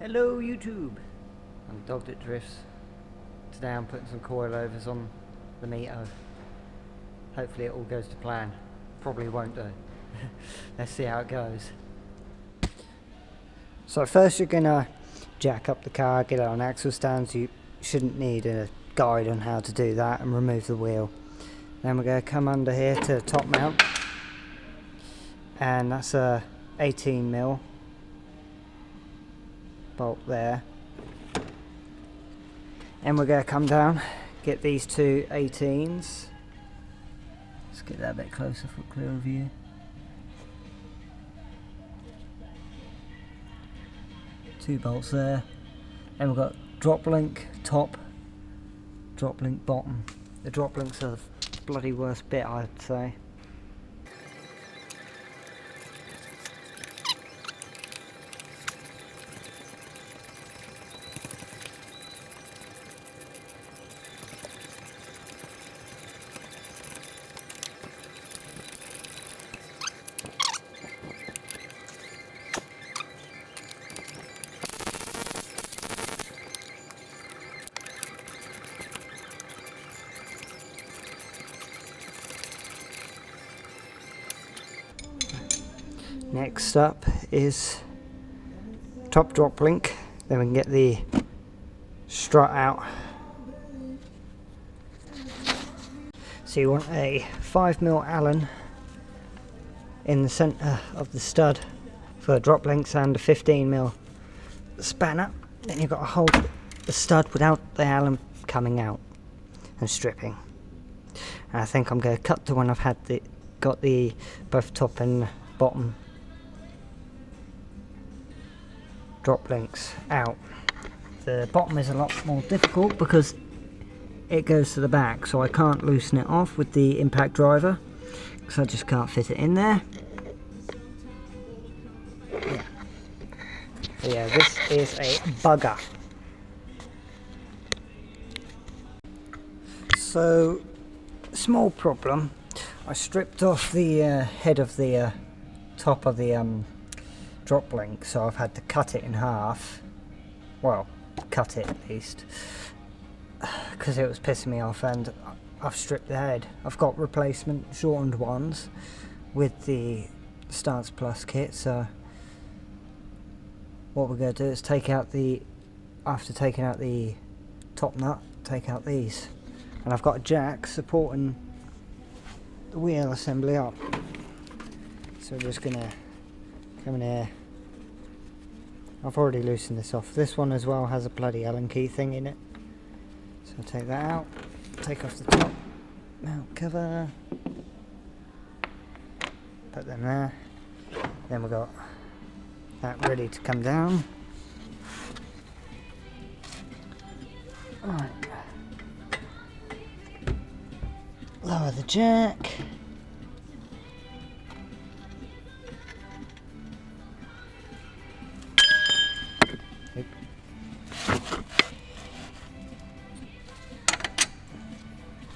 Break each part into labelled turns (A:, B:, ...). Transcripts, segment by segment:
A: Hello YouTube! I'm the dog that drifts. Today I'm putting some coilovers on the mito. Hopefully it all goes to plan. Probably won't do. Let's see how it goes. So first you're gonna jack up the car, get it on axle stands. You shouldn't need a guide on how to do that, and remove the wheel. Then we're gonna come under here to top mount, and that's a 18mm bolt there. And we're going to come down, get these two 18s. Let's get that a bit closer for a clearer view. Two bolts there. And we've got drop link top, drop link bottom. The drop links are the bloody worst bit, I'd say. Next up is top drop link, then we can get the strut out. So you want a 5mm Allen in the centre of the stud for drop links, and a 15mm spanner. Then you've got to hold the stud without the Allen coming out and stripping. And I think I'm going to cut to when I've got the both top and bottom drop links out. The bottom is a lot more difficult because it goes to the back, so I can't loosen it off with the impact driver because I just can't fit it in there. Yeah, this is a bugger. So, small problem. I stripped off the head of the top of the drop link, so I've had to cut it in half. Well, cut it at least, because it was pissing me off, and I've stripped the head. I've got replacement shortened ones with the Stance Plus kit, so what we're going to do is take out after taking out the top nut, take out these. And I've got a jack supporting the wheel assembly up. So we're just going to come in here. I've already loosened this off. This one as well has a bloody Allen key thing in it. So I'll take that out, take off the top mount cover, put them there. Then we've got that ready to come down. Alright. Lower the jack.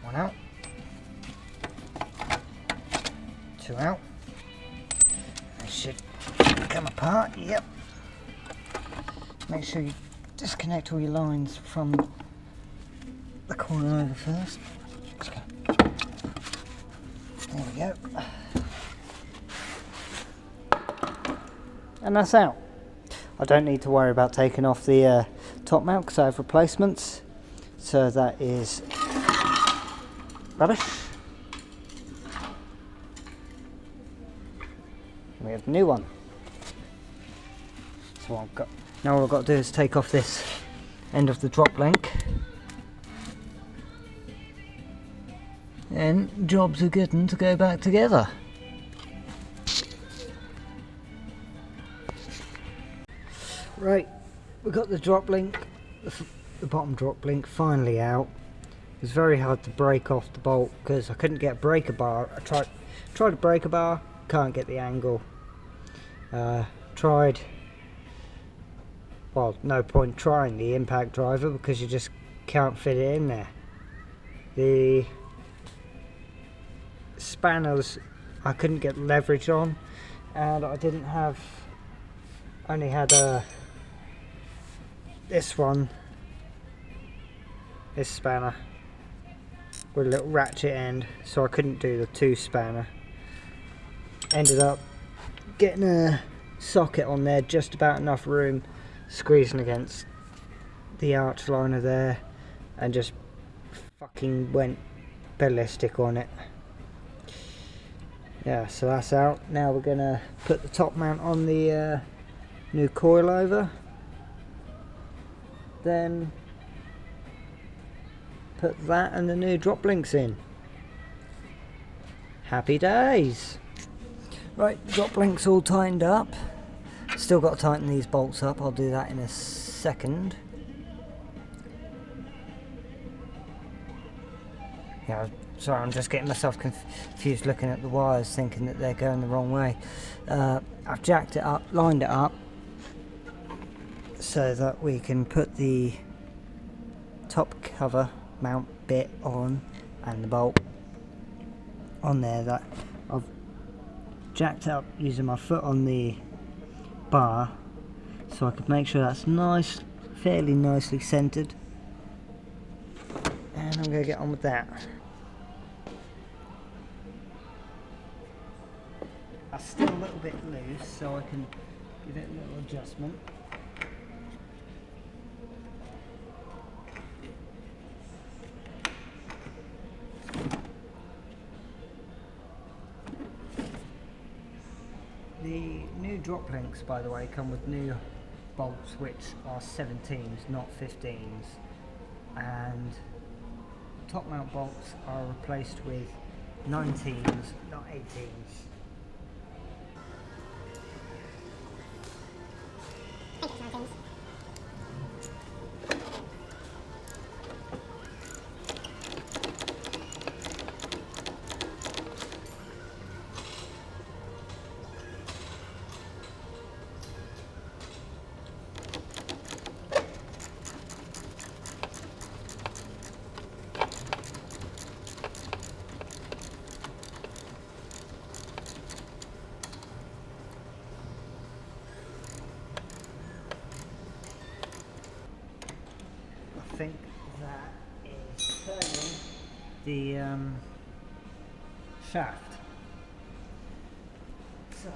A: One out. Two out. They should come apart. Yep. Make sure you disconnect all your lines from the coilover first. There we go. And that's out. I don't need to worry about taking off the top mount because I have replacements. So that is rubbish. We have a new one. So now all I've got to do is take off this end of the drop link. And jobs are good to go back together. Right, we've got the drop link, the bottom drop link finally out. It was very hard to break off the bolt because I couldn't get a breaker bar. I tried a breaker bar, can't get the angle. Well, no point trying the impact driver because you just can't fit it in there. The spanners I couldn't get leverage on, and I only had this one, this spanner, with a little ratchet end, so I couldn't do the 2 spanner. Ended up getting a socket on there, just about enough room, squeezing against the arch liner there, and just fucking went ballistic on it. Yeah, so that's out. Now we're gonna put the top mount on the new coilover, then put that and the new drop links in. Happy days. Right, drop links all tightened up. Still got to tighten these bolts up. I'll do that in a second. Yeah, sorry, I'm just getting myself confused looking at the wires, thinking that they're going the wrong way. I've jacked it up, lined it up, so that we can put the top cover mount bit on and the bolt on there. That I've jacked up using my foot on the bar, so I could make sure that's nice, fairly nicely centered. And I'm going to get on with that. I'm still a little bit loose, so I can give it a little adjustment. The new drop links, by the way, come with new bolts which are 17s, not 15s, and the top mount bolts are replaced with 19s, not 18s. I think that is turning the shaft. So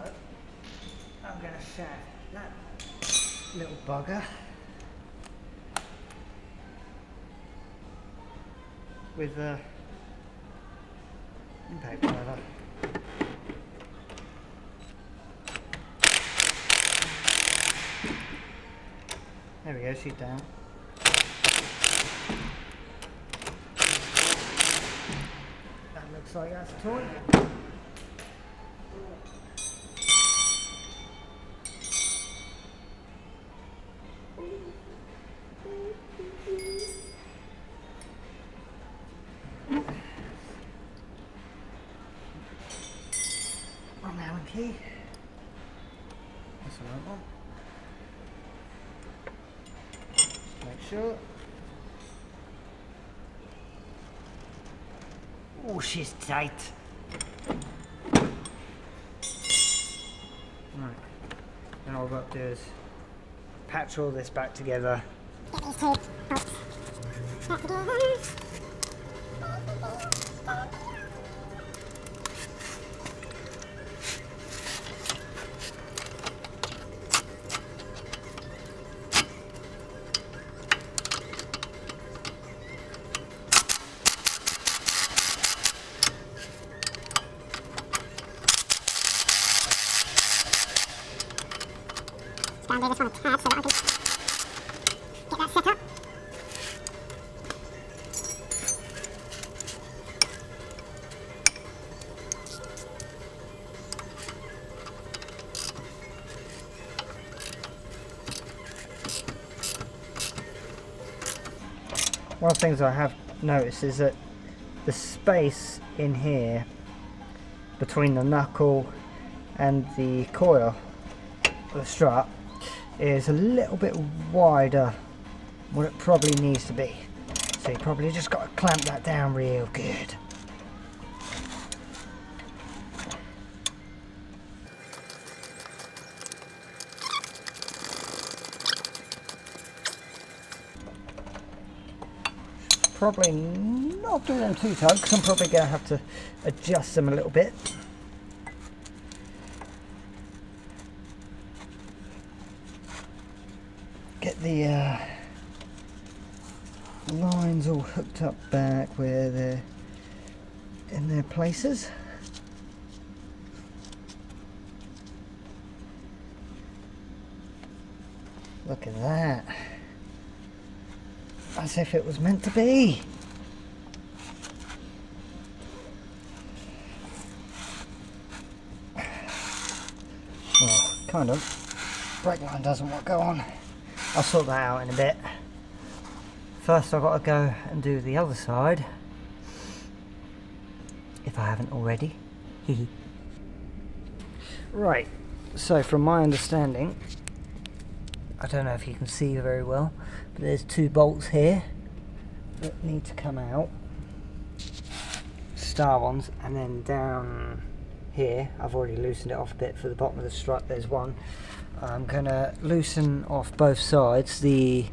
A: I'm going to shaft that little bugger with the impact driver. There we go, she's down. Looks like that's a toy. One Allen key. That's the right one. Make sure. Oh, she's tight. Right. Now all I've got to do is patch all this back together. Get these two bolts back together. Down there, this one a tad so that I can get that set up. One of the things I have noticed is that the space in here between the knuckle and the coil, the strut, is a little bit wider than what it probably needs to be. So you probably just got to clamp that down real good. probably not do them too tight because I'm probably going to have to adjust them a little bit. Get the lines all hooked up back where they're in their places. Look at that. As if it was meant to be. Well, kind of. Brake line doesn't want to go on. I'll sort that out in a bit. First I've got to go and do the other side. If I haven't already. Right, so from my understanding, I don't know if you can see very well, but there's two bolts here that need to come out. Star ones, and then down here, I've already loosened it off a bit for the bottom of the strut, there's one. I'm going to loosen off both sides. The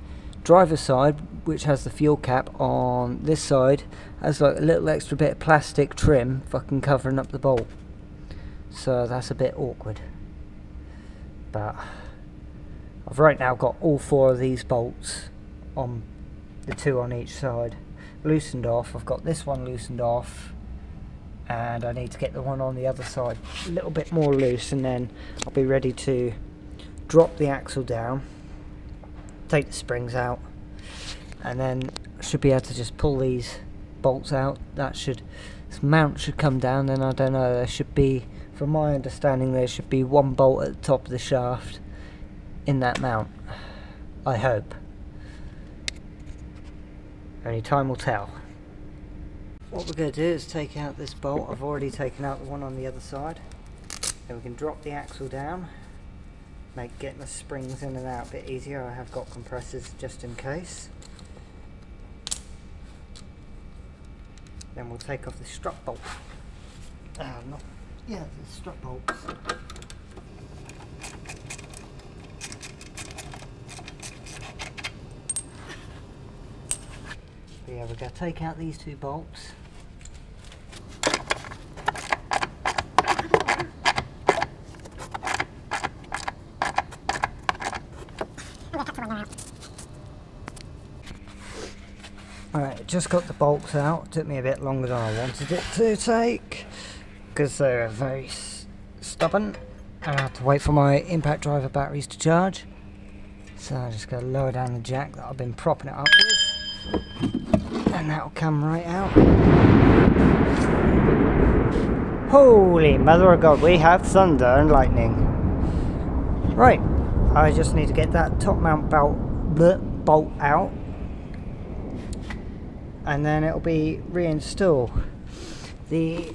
A: driver's side, which has the fuel cap on this side, has like a little extra bit of plastic trim fucking covering up the bolt. So that's a bit awkward. But I've right now got all four of these bolts on, the two on each side, loosened off. I've got this one loosened off, and I need to get the one on the other side a little bit more loose, and then I'll be ready to drop the axle down, take the springs out, and then I should be able to just pull these bolts out. This mount should come down, and I don't know, there should be, from my understanding, there should be one bolt at the top of the shaft in that mount. I hope. Only time will tell. What we're going to do is take out this bolt. I've already taken out the one on the other side. Then we can drop the axle down, make getting the springs in and out a bit easier. I have got compressors just in case. Then we'll take off the strut bolt. The strut bolts. But yeah, we're going to take out these two bolts. Alright, just got the bolts out. It took me a bit longer than I wanted it to take because they're very stubborn, and I have to wait for my impact driver batteries to charge. So I'm just going to lower down the jack that I've been propping it up with, and that'll come right out. Holy mother of God, we have thunder and lightning. Right, I just need to get that top mount bolt out, and then it'll be reinstalled. The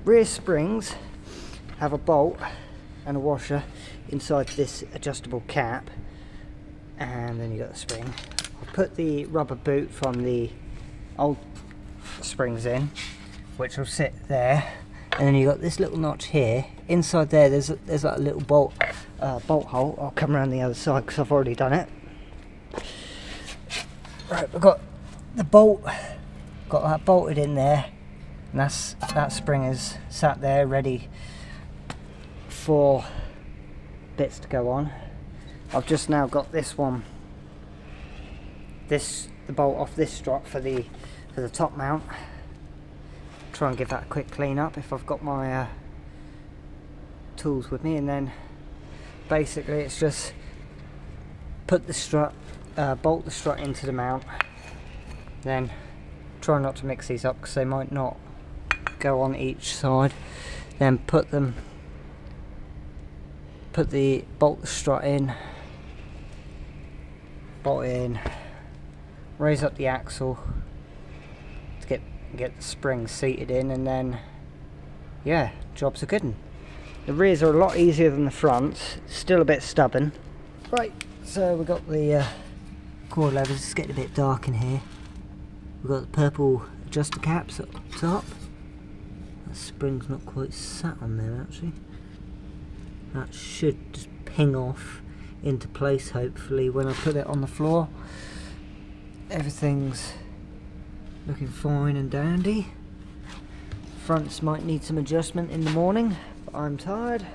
A: rear springs have a bolt and a washer inside this adjustable cap, and then you got the spring. I'll put the rubber boot from the old springs in, which will sit there, and then you got this little notch here. Inside there, there's like a little bolt hole. I'll come around the other side because I've already done it. Right, we've got the bolt, got that bolted in there, and that spring is sat there ready for bits to go on. I've just now got this one, the bolt off this strut for the top mount. Try and give that a quick clean up if I've got my tools with me, and then basically it's just put the strut, bolt the strut into the mount, then try not to mix these up because they might not go on each side. Then bolt the strut in, bolt it in, raise up the axle to get the springs seated in, and then yeah, job's a good one. The rears are a lot easier than the fronts, still a bit stubborn. Right, so we've got the coilovers. It's getting a bit dark in here. We've got the purple adjuster caps up top. That spring's not quite sat on there actually. That should just ping off into place hopefully when I put it on the floor. everything's looking fine and dandy. Fronts might need some adjustment in the morning, but I'm tired.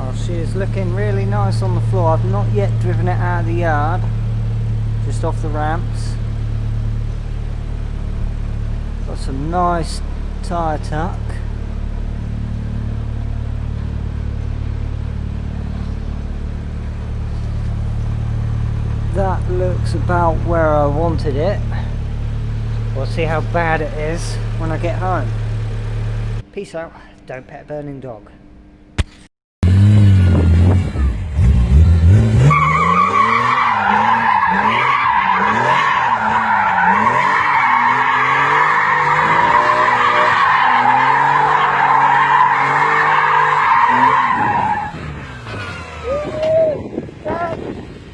A: Oh, she is looking really nice on the floor. I've not yet driven it out of the yard, just off the ramps. Got some nice tyre tuck. That looks about where I wanted it. We'll see how bad it is when I get home. Peace out. Don't pet a burning dog.